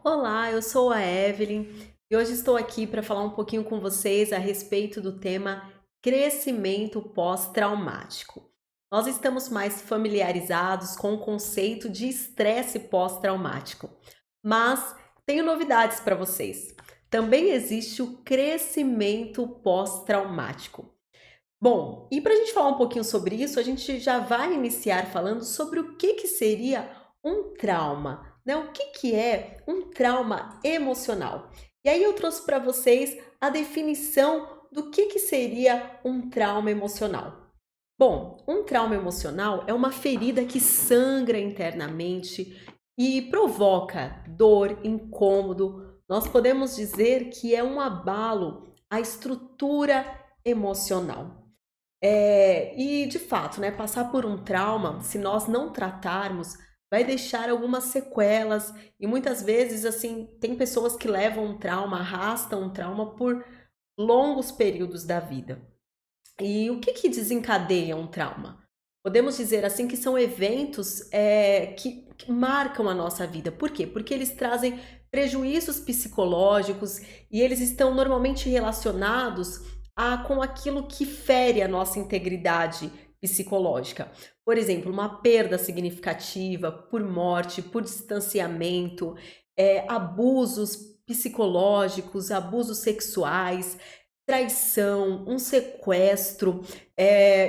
Olá, eu sou a Evelyn e hoje estou aqui para falar um pouquinho com vocês a respeito do tema crescimento pós-traumático. Nós estamos mais familiarizados com o conceito de estresse pós-traumático, mas tenho novidades para vocês. Também existe o crescimento pós-traumático. Bom, e para a gente falar um pouquinho sobre isso, a gente já vai iniciar falando sobre o que seria um trauma, né? O que é um trauma emocional? E aí eu trouxe para vocês a definição do que seria um trauma emocional. Bom, um trauma emocional é uma ferida que sangra internamente e provoca dor, incômodo. Nós podemos dizer que é um abalo à estrutura emocional. E de fato, né, passar por um trauma, se nós não tratarmos, vai deixar algumas sequelas e muitas vezes, assim, tem pessoas que levam um trauma, arrastam um trauma por longos períodos da vida. E o que desencadeia um trauma? Podemos dizer assim que são eventos que marcam a nossa vida. Por quê? Porque eles trazem prejuízos psicológicos e eles estão normalmente relacionados com aquilo que fere a nossa integridade psicológica. Por exemplo, uma perda significativa por morte, por distanciamento, abusos psicológicos, abusos sexuais, traição, um sequestro,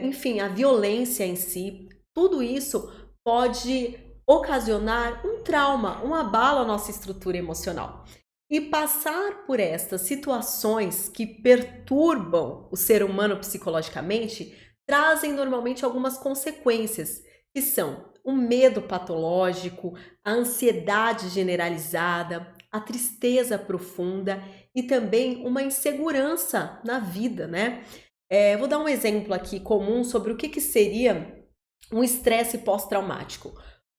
enfim, a violência em si, tudo isso pode ocasionar um trauma, um abalo à nossa estrutura emocional. E passar por estas situações que perturbam o ser humano psicologicamente trazem normalmente algumas consequências, que são o medo patológico, a ansiedade generalizada, a tristeza profunda e também uma insegurança na vida, né? Vou dar um exemplo aqui comum sobre o que seria um estresse pós-traumático.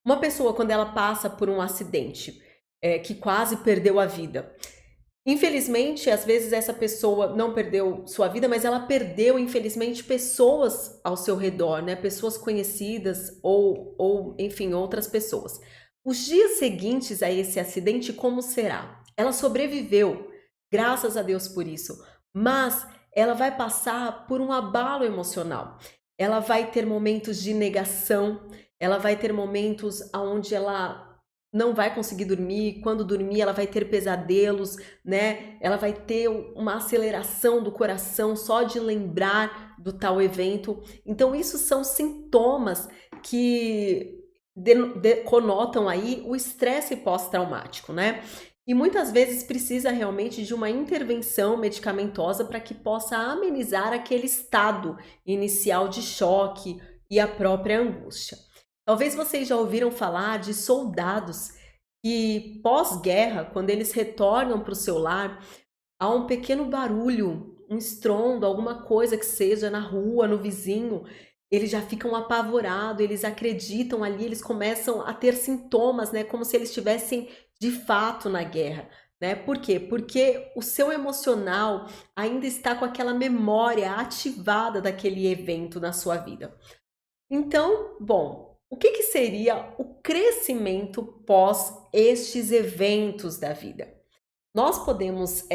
Uma pessoa, quando ela passa por um acidente, que quase perdeu a vida. Infelizmente, às vezes essa pessoa não perdeu sua vida, mas ela perdeu, infelizmente, pessoas ao seu redor, né? Pessoas conhecidas ou enfim, outras pessoas. Os dias seguintes a esse acidente, como será? Ela sobreviveu, graças a Deus por isso, mas ela vai passar por um abalo emocional. Ela vai ter momentos de negação, ela vai ter momentos onde ela não vai conseguir dormir, quando dormir ela vai ter pesadelos, né? Ela vai ter uma aceleração do coração só de lembrar do tal evento. Então isso são sintomas que conotam aí o estresse pós-traumático, né? E muitas vezes precisa realmente de uma intervenção medicamentosa para que possa amenizar aquele estado inicial de choque e a própria angústia. Talvez vocês já ouviram falar de soldados que, pós-guerra, quando eles retornam para o seu lar, há um pequeno barulho, um estrondo, alguma coisa que seja na rua, no vizinho, eles já ficam apavorados, eles acreditam ali, eles começam a ter sintomas, né, como se eles estivessem de fato na guerra. Né? Por quê? Porque o seu emocional ainda está com aquela memória ativada daquele evento na sua vida. Então, bom, o que seria o crescimento pós estes eventos da vida? Nós podemos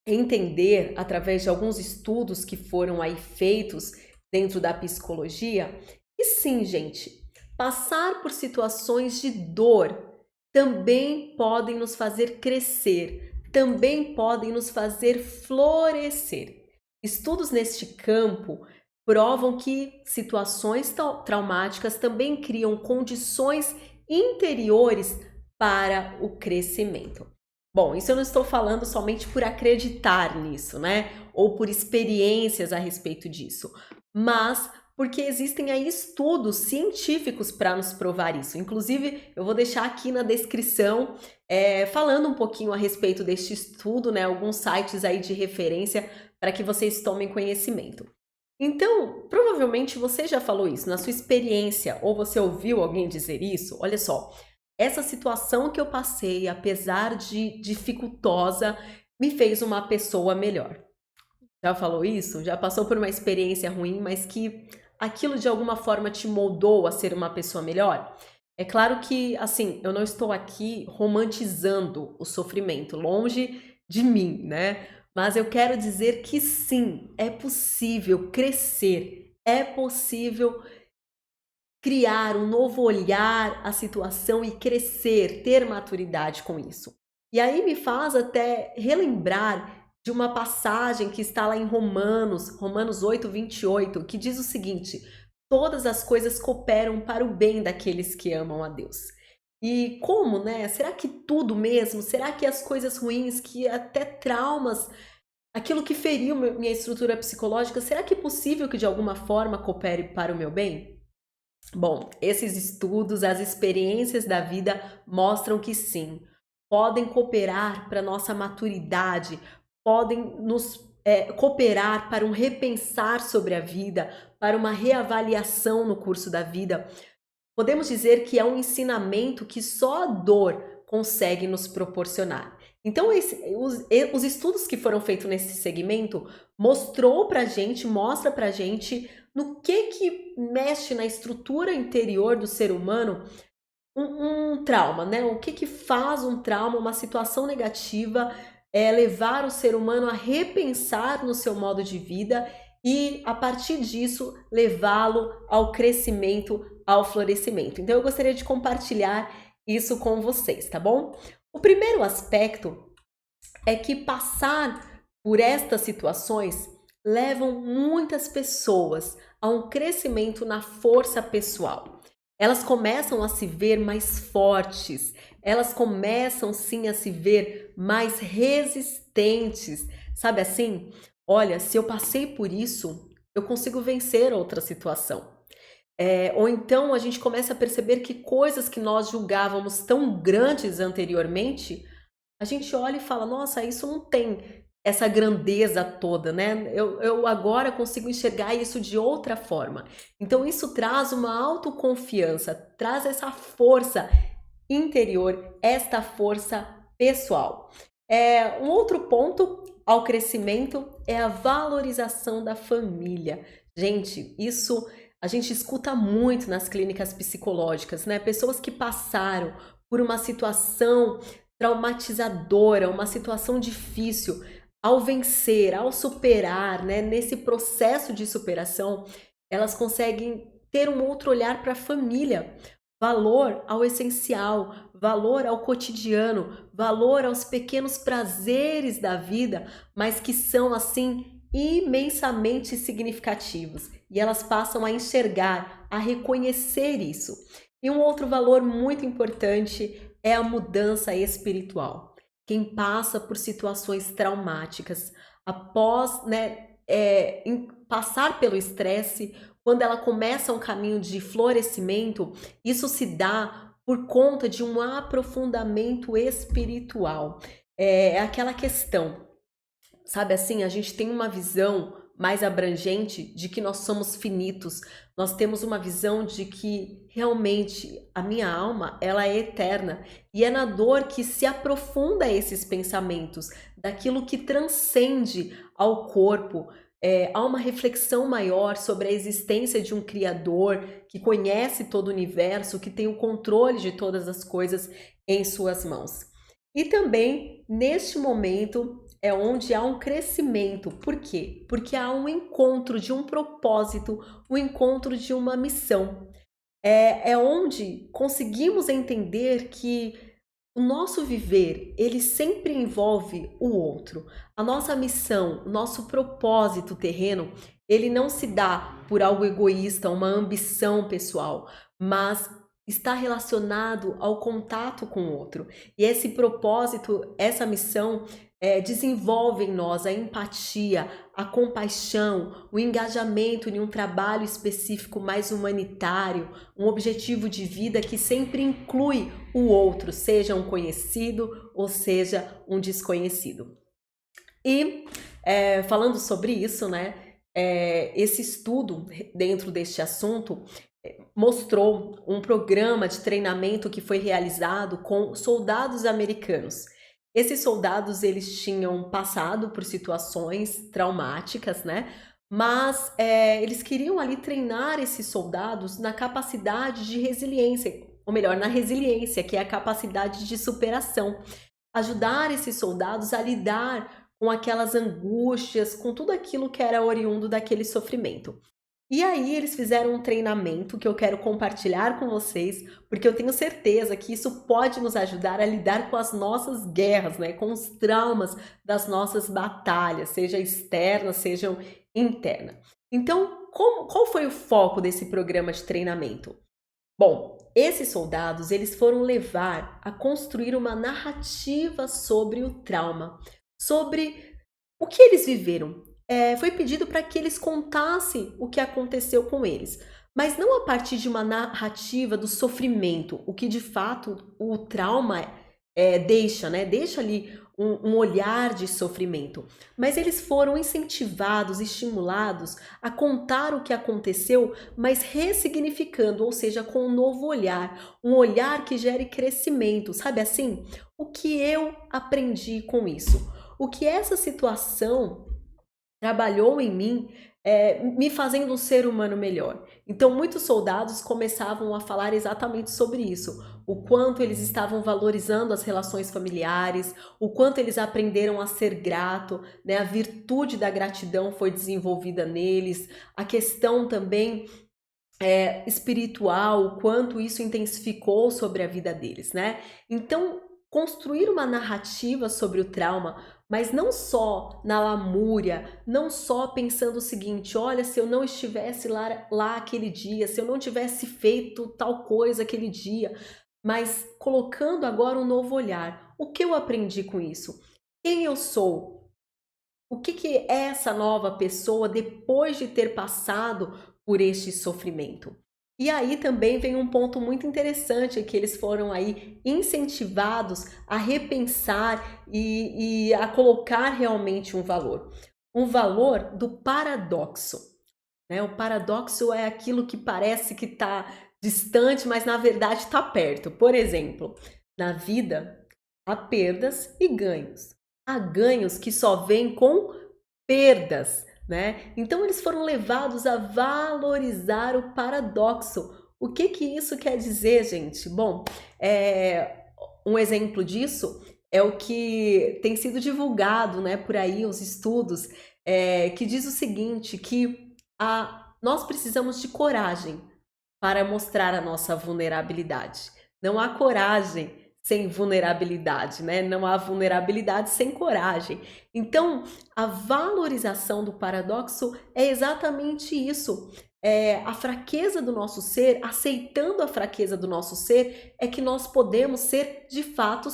entender, através de alguns estudos que foram aí feitos dentro da psicologia, que sim, gente, passar por situações de dor também podem nos fazer crescer, também podem nos fazer florescer. Estudos neste campo provam que situações traumáticas também criam condições interiores para o crescimento. Bom, isso eu não estou falando somente por acreditar nisso, né? Ou por experiências a respeito disso, mas porque existem aí estudos científicos para nos provar isso. Inclusive, eu vou deixar aqui na descrição falando um pouquinho a respeito deste estudo, né? Alguns sites aí de referência para que vocês tomem conhecimento. Então, provavelmente você já falou isso na sua experiência ou você ouviu alguém dizer isso. Olha só, essa situação que eu passei, apesar de dificultosa, me fez uma pessoa melhor. Já falou isso? Já passou por uma experiência ruim, mas que aquilo de alguma forma te moldou a ser uma pessoa melhor? É claro que, assim, eu não estou aqui romantizando o sofrimento, longe de mim, né? Mas eu quero dizer que sim, é possível crescer, é possível criar um novo olhar à situação e crescer, ter maturidade com isso. E aí me faz até relembrar de uma passagem que está lá em Romanos 8:28, que diz o seguinte: todas as coisas cooperam para o bem daqueles que amam a Deus. E como, né? Será que tudo mesmo? Será que as coisas ruins, que até traumas, aquilo que feriu minha estrutura psicológica, será que é possível que de alguma forma coopere para o meu bem? Bom, esses estudos, as experiências da vida mostram que sim, podem cooperar para nossa maturidade, podem nos cooperar para um repensar sobre a vida, para uma reavaliação no curso da vida. Podemos dizer que é um ensinamento que só a dor consegue nos proporcionar. Então, os estudos que foram feitos nesse segmento mostra pra gente no que mexe na estrutura interior do ser humano um trauma, né? O que faz um trauma, uma situação negativa, levar o ser humano a repensar no seu modo de vida e, a partir disso, levá-lo ao crescimento, ao florescimento. Então, eu gostaria de compartilhar isso com vocês, tá bom? O primeiro aspecto é que passar por estas situações levam muitas pessoas a um crescimento na força pessoal. Elas começam a se ver mais fortes, elas começam sim a se ver mais resistentes. Sabe assim? Olha, se eu passei por isso, eu consigo vencer outra situação. Ou então a gente começa a perceber que coisas que nós julgávamos tão grandes anteriormente, a gente olha e fala, nossa, isso não tem essa grandeza toda, né? Eu agora consigo enxergar isso de outra forma. Então isso traz uma autoconfiança, traz essa força interior, esta força pessoal. Um outro ponto ao crescimento é a valorização da família. Gente, isso a gente escuta muito nas clínicas psicológicas, né? Pessoas que passaram por uma situação traumatizadora, uma situação difícil, ao vencer, ao superar, né, nesse processo de superação, elas conseguem ter um outro olhar para a família, valor ao essencial, valor ao cotidiano, valor aos pequenos prazeres da vida, mas que são assim imensamente significativos. E elas passam a enxergar, a reconhecer isso. E um outro valor muito importante é a mudança espiritual. Quem passa por situações traumáticas, após, né, passar pelo estresse, quando ela começa um caminho de florescimento, isso se dá por conta de um aprofundamento espiritual. É aquela questão, sabe assim, a gente tem uma visão mais abrangente de que nós somos finitos. Nós temos uma visão de que realmente a minha alma, ela é eterna. E é na dor que se aprofunda esses pensamentos, daquilo que transcende ao corpo. Há uma reflexão maior sobre a existência de um Criador que conhece todo o universo, que tem o controle de todas as coisas em suas mãos. E também, neste momento, é onde há um crescimento. Por quê? Porque há um encontro de um propósito, um encontro de uma missão. É onde conseguimos entender que o nosso viver, ele sempre envolve o outro. A nossa missão, o nosso propósito terreno, ele não se dá por algo egoísta, uma ambição pessoal, mas está relacionado ao contato com o outro. E esse propósito, essa missão, desenvolve em nós a empatia, a compaixão, o engajamento em um trabalho específico mais humanitário, um objetivo de vida que sempre inclui o outro, seja um conhecido ou seja um desconhecido. E falando sobre isso, né, esse estudo dentro deste assunto mostrou um programa de treinamento que foi realizado com soldados americanos. Esses soldados, eles tinham passado por situações traumáticas, né? Mas eles queriam ali treinar esses soldados na capacidade de resiliência, ou melhor, na resiliência, que é a capacidade de superação. Ajudar esses soldados a lidar com aquelas angústias, com tudo aquilo que era oriundo daquele sofrimento. E aí eles fizeram um treinamento que eu quero compartilhar com vocês, porque eu tenho certeza que isso pode nos ajudar a lidar com as nossas guerras, né? Com os traumas das nossas batalhas, seja externas, sejam internas. Então, qual foi o foco desse programa de treinamento? Bom, esses soldados, eles foram levar a construir uma narrativa sobre o trauma, sobre o que eles viveram. Foi pedido para que eles contassem o que aconteceu com eles, mas não a partir de uma narrativa do sofrimento, o que de fato o trauma deixa, né? Deixa ali um olhar de sofrimento. Mas eles foram incentivados, estimulados a contar o que aconteceu, mas ressignificando, ou seja, com um novo olhar, um olhar que gere crescimento, sabe assim? O que eu aprendi com isso? O que essa situação trabalhou em mim, me fazendo um ser humano melhor. Então, muitos soldados começavam a falar exatamente sobre isso, o quanto eles estavam valorizando as relações familiares, o quanto eles aprenderam a ser grato, né? A virtude da gratidão foi desenvolvida neles, a questão também espiritual, o quanto isso intensificou sobre a vida deles, né? Então, construir uma narrativa sobre o trauma, mas não só na lamúria, não só pensando o seguinte: olha, se eu não estivesse lá aquele dia, se eu não tivesse feito tal coisa aquele dia, mas colocando agora um novo olhar. O que eu aprendi com isso? Quem eu sou? O que é essa nova pessoa depois de ter passado por este sofrimento? E aí também vem um ponto muito interessante, que eles foram aí incentivados a repensar e a colocar realmente um valor. Um valor do paradoxo, né? O paradoxo é aquilo que parece que está distante, mas na verdade está perto. Por exemplo, na vida há perdas e ganhos. Há ganhos que só vêm com perdas, né? Então eles foram levados a valorizar o paradoxo. O que isso quer dizer, gente? Bom, um exemplo disso é o que tem sido divulgado, né, por aí, os estudos, que diz o seguinte, que nós precisamos de coragem para mostrar a nossa vulnerabilidade. Não há coragem sem vulnerabilidade, né? Não há vulnerabilidade sem coragem. Então, a valorização do paradoxo é exatamente isso. A fraqueza do nosso ser, aceitando a fraqueza do nosso ser, é que nós podemos ser de fato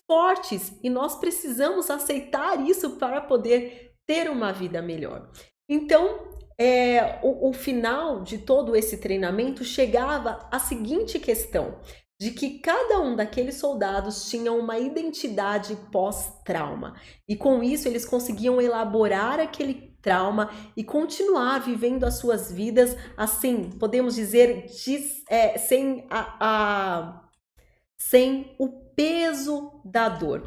fortes e nós precisamos aceitar isso para poder ter uma vida melhor. Então, o final de todo esse treinamento chegava à seguinte questão: de que cada um daqueles soldados tinha uma identidade pós-trauma. E com isso eles conseguiam elaborar aquele trauma e continuar vivendo as suas vidas assim, podemos dizer, sem o peso da dor.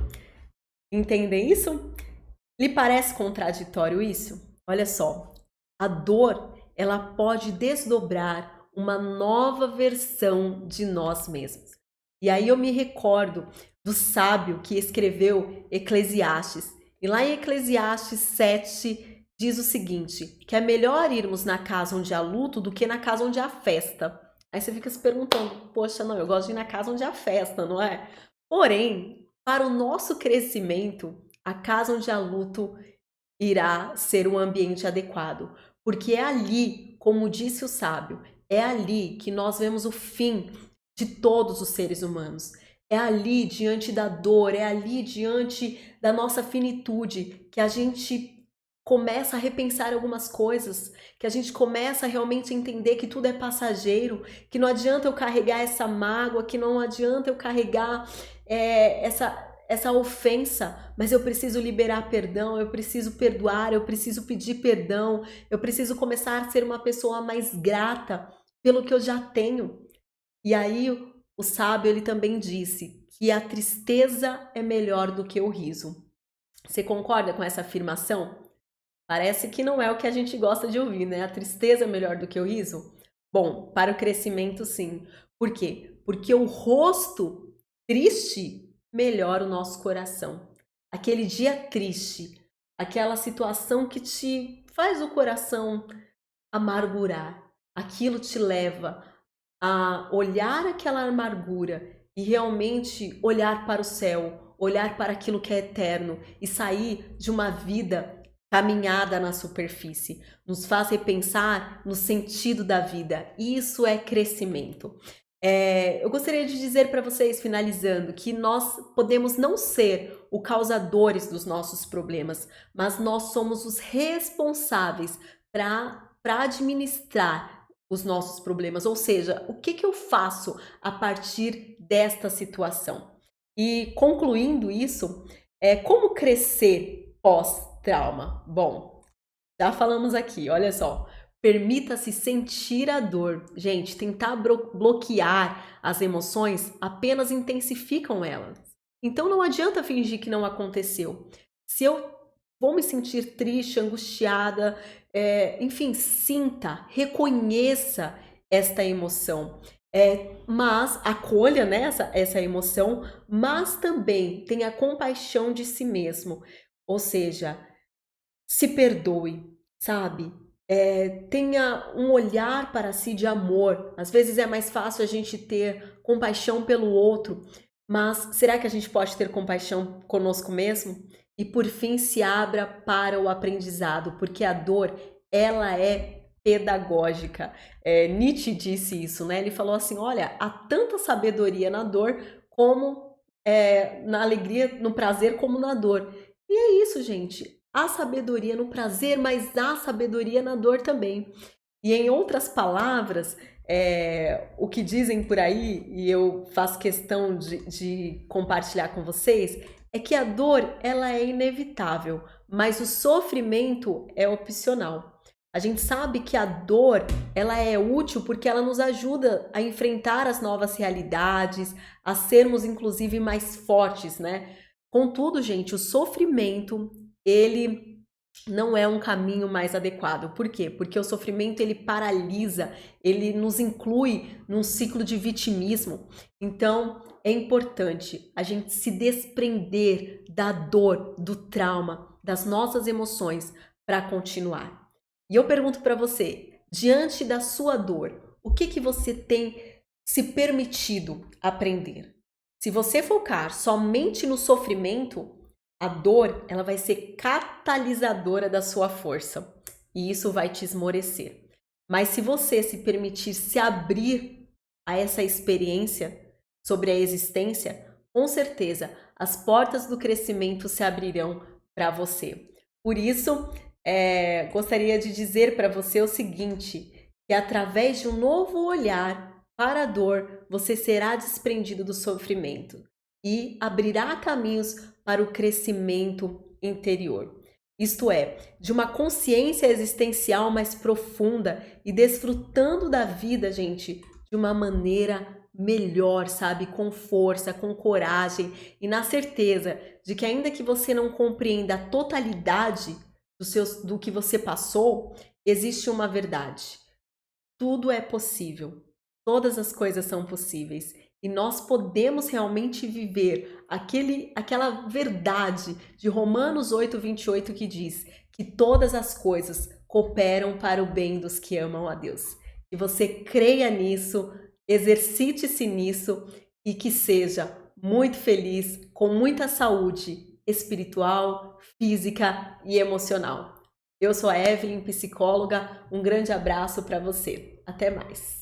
Entendem isso? Lhe parece contraditório isso? Olha só, a dor, ela pode desdobrar uma nova versão de nós mesmos. E aí eu me recordo do sábio que escreveu Eclesiastes. E lá em Eclesiastes 7 diz o seguinte, que é melhor irmos na casa onde há luto do que na casa onde há festa. Aí você fica se perguntando, poxa, não, eu gosto de ir na casa onde há festa, não é? Porém, para o nosso crescimento, a casa onde há luto irá ser um ambiente adequado, porque é ali, como disse o sábio, é ali que nós vemos o fim de todos os seres humanos. É ali, diante da dor, é ali, diante da nossa finitude, que a gente começa a repensar algumas coisas, que a gente começa a realmente entender que tudo é passageiro, que não adianta eu carregar essa mágoa, que não adianta eu carregar essa ofensa, mas eu preciso liberar perdão, eu preciso perdoar, eu preciso pedir perdão, eu preciso começar a ser uma pessoa mais grata pelo que eu já tenho. E aí o sábio, ele também disse que a tristeza é melhor do que o riso. Você concorda com essa afirmação? Parece que não é o que a gente gosta de ouvir, né? A tristeza é melhor do que o riso? Bom, para o crescimento, sim. Por quê? Porque o rosto triste melhora o nosso coração. Aquele dia triste, aquela situação que te faz o coração amargurar, aquilo te leva a olhar aquela amargura e realmente olhar para o céu, olhar para aquilo que é eterno e sair de uma vida caminhada na superfície. Nos faz repensar no sentido da vida. Isso é crescimento. Eu gostaria de dizer para vocês, finalizando, que nós podemos não ser os causadores dos nossos problemas, mas nós somos os responsáveis para administrar os nossos problemas, ou seja, o que eu faço a partir desta situação? E concluindo isso, como crescer pós-trauma? Bom, já falamos aqui, olha só. Permita-se sentir a dor. Gente, tentar bloquear as emoções apenas intensificam elas. Então não adianta fingir que não aconteceu. Se eu vou me sentir triste, angustiada, enfim, sinta, reconheça esta emoção. Mas acolha, né, essa emoção, mas também tenha compaixão de si mesmo. Ou seja, se perdoe, sabe? Tenha um olhar para si de amor. Às vezes é mais fácil a gente ter compaixão pelo outro, mas será que a gente pode ter compaixão conosco mesmo? E por fim se abra para o aprendizado, porque a dor, ela é pedagógica. Nietzsche disse isso, né? Ele falou assim, olha, há tanta sabedoria na dor como na alegria, no prazer como na dor. E é isso, gente. Há sabedoria no prazer, mas há sabedoria na dor também. E em outras palavras, o que dizem por aí, e eu faço questão de compartilhar com vocês, é que a dor ela é inevitável, mas o sofrimento é opcional. A gente sabe que a dor ela é útil porque ela nos ajuda a enfrentar as novas realidades, a sermos inclusive mais fortes, né? Contudo, gente, o sofrimento ele não é um caminho mais adequado. Por quê? Porque o sofrimento ele paralisa, ele nos inclui num ciclo de vitimismo. Então, é importante a gente se desprender da dor, do trauma, das nossas emoções para continuar. E eu pergunto para você, diante da sua dor, o que você tem se permitido aprender? Se você focar somente no sofrimento, a dor, ela vai ser catalisadora da sua força e isso vai te esmorecer. Mas se você se permitir se abrir a essa experiência sobre a existência, com certeza as portas do crescimento se abrirão para você. Por isso, gostaria de dizer para você o seguinte, que através de um novo olhar para a dor, você será desprendido do sofrimento e abrirá caminhos para o crescimento interior. Isto é, de uma consciência existencial mais profunda e desfrutando da vida, gente, de uma maneira melhor, sabe? Com força, com coragem e na certeza de que ainda que você não compreenda a totalidade do que você passou, existe uma verdade. Tudo é possível. Todas as coisas são possíveis. E nós podemos realmente viver aquela verdade de Romanos 8:28 que diz que todas as coisas cooperam para o bem dos que amam a Deus. Que você creia nisso, exercite-se nisso e que seja muito feliz, com muita saúde espiritual, física e emocional. Eu sou a Evelyn, psicóloga. Um grande abraço para você. Até mais.